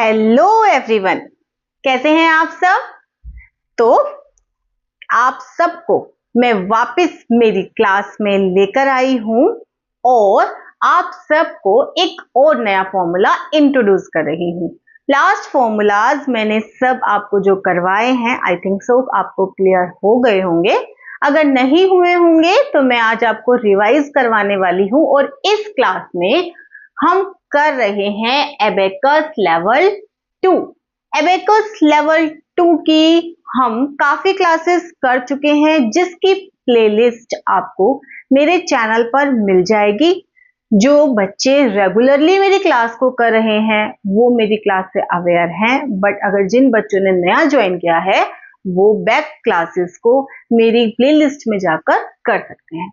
Hello everyone, कैसे हैं आप सब। तो आप सबको मैं वापस मेरी क्लास में लेकर आई हूं और आप सबको एक और नया फॉर्मूला इंट्रोड्यूस कर रही हूं। लास्ट फॉर्मूलाज मैंने सब आपको जो करवाए हैं, आई थिंक सो आपको क्लियर हो गए होंगे। अगर नहीं हुए होंगे तो मैं आज आपको रिवाइज करवाने वाली हूं और इस क्लास में हम कर रहे हैं एबेकस लेवल 2। एबेकस लेवल 2 की हम काफी क्लासेस कर चुके हैं, जिसकी प्लेलिस्ट आपको मेरे चैनल पर मिल जाएगी। जो बच्चे रेगुलरली मेरी क्लास को कर रहे हैं वो मेरी क्लास से अवेयर हैं, बट अगर जिन बच्चों ने नया ज्वाइन किया है वो बैक क्लासेस को मेरी प्लेलिस्ट में जाकर कर सकते हैं।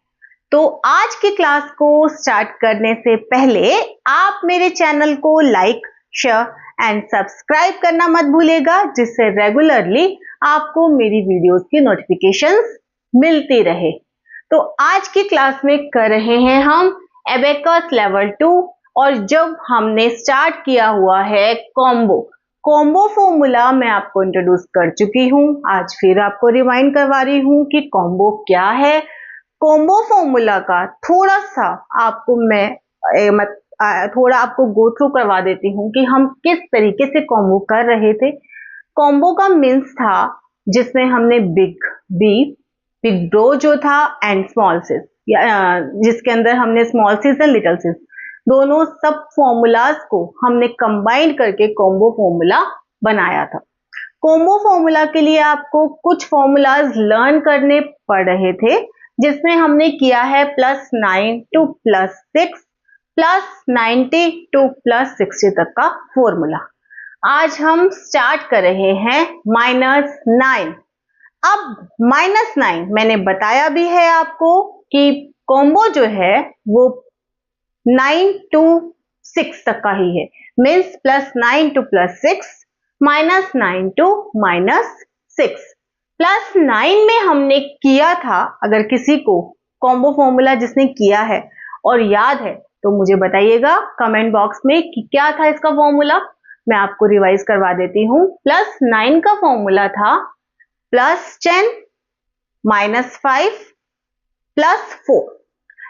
तो आज की क्लास को स्टार्ट करने से पहले आप मेरे चैनल को लाइक, शेयर एंड सब्सक्राइब करना मत भूलिएगा, जिससे रेगुलरली आपको मेरी वीडियोस की नोटिफिकेशंस मिलती रहे। तो आज की क्लास में कर रहे हैं हम एबेकस लेवल 2 और जब हमने स्टार्ट किया हुआ है कॉम्बो फॉर्मूला मैं आपको इंट्रोड्यूस कर चुकी हूं। आज फिर आपको रिमाइंड करवा रही हूं कि कॉम्बो क्या है। कॉम्बो फॉर्मूला का थोड़ा सा आपको मैं थोड़ा आपको गो थ्रू करवा देती हूँ कि हम किस तरीके से कॉम्बो कर रहे थे। कॉम्बो का मीन्स था जिसमें हमने बिग ब्रो जो था एंड स्मॉल सिस, जिसके अंदर हमने स्मॉल सिस एंड लिटिल सिस दोनों सब फॉर्मूलाज को हमने कंबाइन करके कॉम्बो फॉर्मूला बनाया था। कॉम्बो फॉर्मूला के लिए आपको कुछ फॉर्मूलाज लर्न करने पड़ रहे थे, जिसमें हमने किया है +9 to +6 +90 to +60 तक का फॉर्मूला। आज हम स्टार्ट कर रहे हैं -9। अब -9 मैंने बताया भी है आपको कि कॉम्बो जो है वो 9 to 6 तक का ही है, मीन्स +9 to +6 -9 to -6। +9 में हमने किया था, अगर किसी को कॉम्बो फॉर्मूला जिसने किया है और याद है तो मुझे बताइएगा कमेंट बॉक्स में कि क्या था इसका फॉर्मूला। मैं आपको रिवाइज करवा देती हूँ। +9 का फॉर्मूला था +10 -5 +4।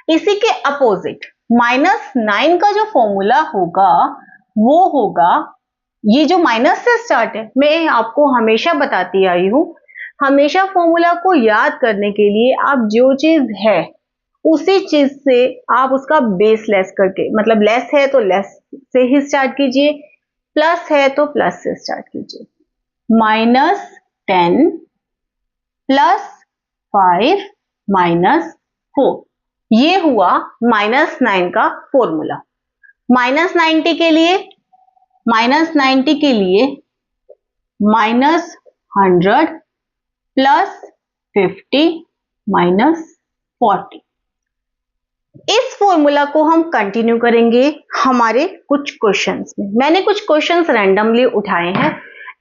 इसी के अपोजिट -9 का जो फॉर्मूला होगा वो होगा, ये जो माइनस से स्टार्ट है, मैं आपको हमेशा बताती आई हूं, हमेशा फॉर्मूला को याद करने के लिए आप जो चीज है उसी चीज से आप उसका बेस लेस करके, मतलब लेस है तो लेस से ही स्टार्ट कीजिए, प्लस है तो प्लस से स्टार्ट कीजिए। -10 +5 -4, ये हुआ -9 का फॉर्मूला। -90 के लिए -100 +50 -40। इस फॉर्मूला को हम कंटिन्यू करेंगे हमारे कुछ क्वेश्चंस में। मैंने कुछ क्वेश्चंस रैंडमली उठाए हैं,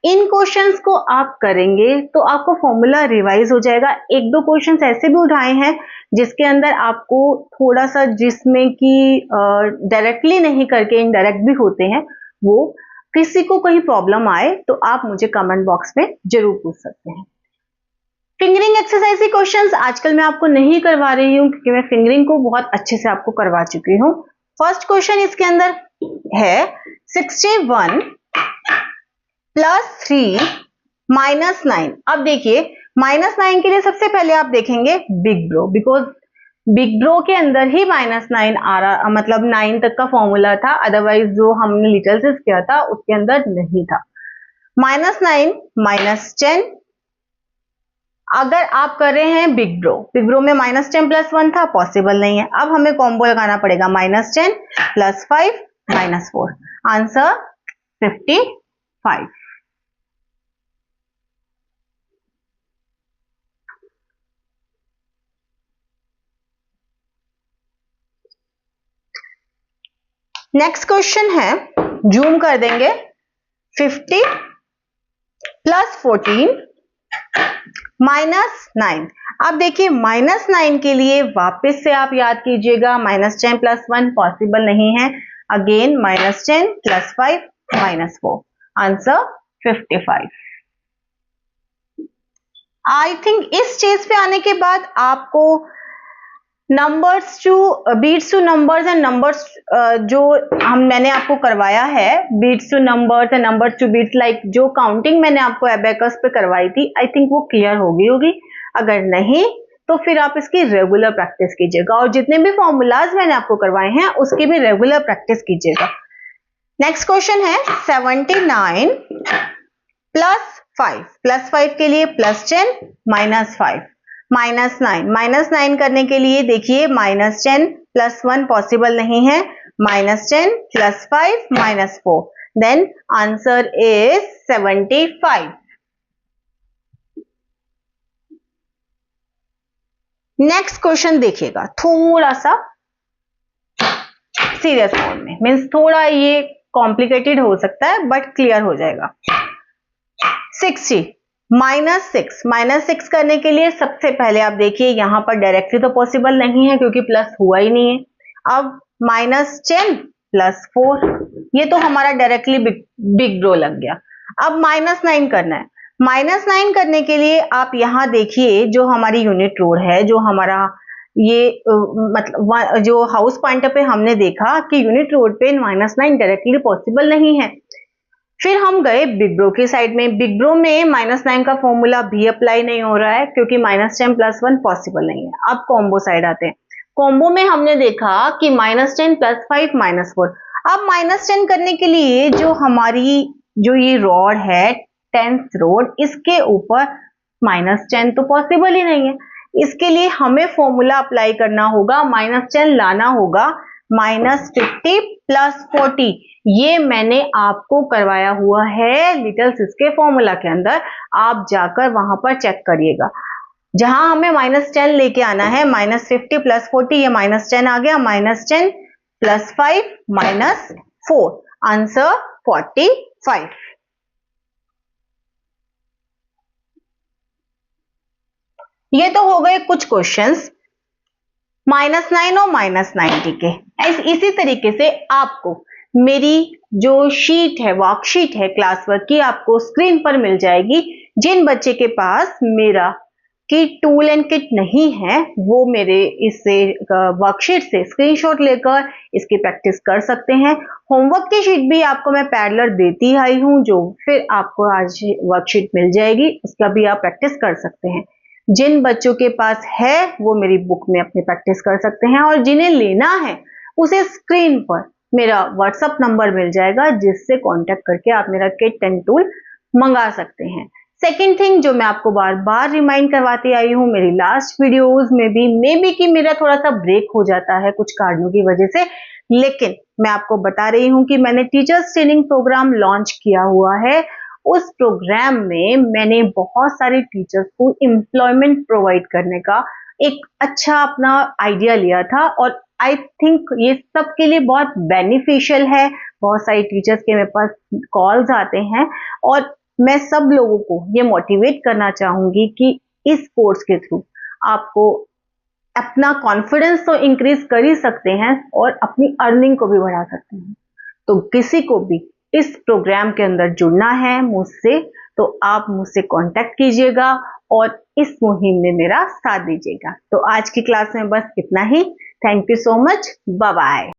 इन क्वेश्चंस को आप करेंगे तो आपको फॉर्मूला रिवाइज हो जाएगा। एक दो क्वेश्चंस ऐसे भी उठाए हैं जिसके अंदर आपको थोड़ा सा, जिसमें कि डायरेक्टली नहीं करके इनडायरेक्ट भी होते हैं, वो किसी को कहीं प्रॉब्लम आए तो आप मुझे कमेंट बॉक्स में जरूर पूछ सकते हैं। फिंगरिंग एक्सरसाइज के क्वेश्चंस आजकल मैं आपको नहीं करवा रही हूं, क्योंकि मैं फिंगरिंग को बहुत अच्छे से आपको करवा चुकी हूं। फर्स्ट क्वेश्चन इसके अंदर है 61 +3 -9। अब देखिए -9 के लिए सबसे पहले आप देखेंगे big bro, because big bro के अंदर ही -9 आ रहा, मतलब 9 तक का फॉर्मूला था, अदरवाइज जो हमने लिटिल सिस किया था उसके अंदर नहीं था। -9 -10, अगर आप कर रहे हैं बिग ब्रो में -10 +1 था, पॉसिबल नहीं है। अब हमें कॉम्बो लगाना पड़ेगा -10 +5 -4, आंसर 55। नेक्स्ट क्वेश्चन है, जूम कर देंगे, 50 +14 -9। अब देखिए -9 के लिए वापस से आप याद कीजिएगा, -10 +1 पॉसिबल नहीं है, अगेन -10 +5 -4, आंसर 55। आई थिंक इस स्टेज पे आने के बाद आपको numbers to beats to numbers and numbers जो मैंने आपको करवाया है, beats to numbers and numbers to beats, like जो काउंटिंग मैंने आपको एबेकस पे करवाई थी, आई थिंक वो क्लियर होगी। अगर नहीं तो फिर आप इसकी रेगुलर प्रैक्टिस कीजिएगा और जितने भी फॉर्मूलाज मैंने आपको करवाए हैं उसकी भी रेगुलर प्रैक्टिस कीजिएगा। नेक्स्ट क्वेश्चन है 79 प्लस 5 के लिए +10 -5 -9 करने के लिए देखिए -10 +1 पॉसिबल नहीं है, -10 +5 -4, then answer is 75। Next question देखिएगा, थोड़ा सा सीरियस मोड में, मीन्स थोड़ा ये कॉम्प्लिकेटेड हो सकता है बट क्लियर हो जाएगा। 60 -6 करने के लिए सबसे पहले आप देखिए यहां पर डायरेक्टली तो पॉसिबल नहीं है क्योंकि प्लस हुआ ही नहीं है। अब -10 +4, ये तो हमारा डायरेक्टली बिग ड्रॉ लग गया। अब -9 करना है। -9 करने के लिए आप यहां देखिए जो हमारी यूनिट रोड है, जो हमारा ये मतलब जो हाउस पॉइंटर पे हमने देखा कि यूनिट रोड पे -9 डायरेक्टली पॉसिबल नहीं है। फिर हम गए बिग ब्रो की साइड में। बिग ब्रो में -9 का फॉर्मूला भी अप्लाई नहीं हो रहा है क्योंकि -10 +1 पॉसिबल नहीं है। अब कॉम्बो साइड आते हैं। कॉम्बो में हमने देखा कि -10 +5 -4। अब -10 करने के लिए जो हमारी जो ये रॉड है 10th रोड, इसके ऊपर -10 तो पॉसिबल ही नहीं है। इसके लिए हमें फॉर्मूला अप्लाई करना होगा, -10 लाना होगा, -50 +40। ये मैंने आपको करवाया हुआ है लिटिल सिस के फॉर्मूला के अंदर, आप जाकर वहां पर चेक करिएगा। जहां हमें -10 लेके आना है, -50 +40, ये -10 आ गया, -10 +5 -4, आंसर 45। ये तो हो गए कुछ क्वेश्चंस -9 और -90 के। इसी तरीके से आपको मेरी जो शीट है, वर्कशीट है क्लास वर्क की, आपको स्क्रीन पर मिल जाएगी। जिन बच्चे के पास मेरा किट टूल एंड किट नहीं है वो मेरे इससे वर्कशीट से स्क्रीनशॉट लेकर इसकी प्रैक्टिस कर सकते हैं। होमवर्क की शीट भी आपको मैं पैरेलल देती आई हूं, जो फिर आपको आज वर्कशीट मिल जाएगी, उसका भी आप प्रैक्टिस कर सकते हैं। जिन बच्चों के पास है वो मेरी बुक में अपनी प्रैक्टिस कर सकते हैं और जिन्हें लेना है उसे स्क्रीन पर मेरा व्हाट्सएप नंबर मिल जाएगा, जिससे कांटेक्ट करके आप मेरा किट एंड टूल मंगा सकते हैं। सेकेंड थिंग जो मैं आपको बार बार रिमाइंड करवाती आई हूँ मेरी लास्ट वीडियोस में भी, मे बी कि मेरा थोड़ा सा ब्रेक हो जाता है कुछ कारणों की वजह से, लेकिन मैं आपको बता रही हूँ कि मैंने टीचर्स ट्रेनिंग प्रोग्राम लॉन्च किया हुआ है। उस प्रोग्राम में मैंने बहुत सारे टीचर्स को एम्प्लॉयमेंट प्रोवाइड करने का एक अच्छा अपना आइडिया लिया था और आई थिंक ये सबके लिए बहुत बेनिफिशियल है। बहुत सारे टीचर्स के मेरे पास कॉल्स आते हैं और मैं सब लोगों को ये मोटिवेट करना चाहूंगी कि इस कोर्स के थ्रू आपको अपना कॉन्फिडेंस तो इंक्रीज कर ही सकते हैं और अपनी अर्निंग को भी बढ़ा सकते हैं। तो किसी को भी इस प्रोग्राम के अंदर जुड़ना है मुझसे तो आप मुझसे कांटेक्ट कीजिएगा और इस मुहिम में मेरा साथ दीजिएगा। तो आज की क्लास में बस इतना ही। Thank you so much, bye bye.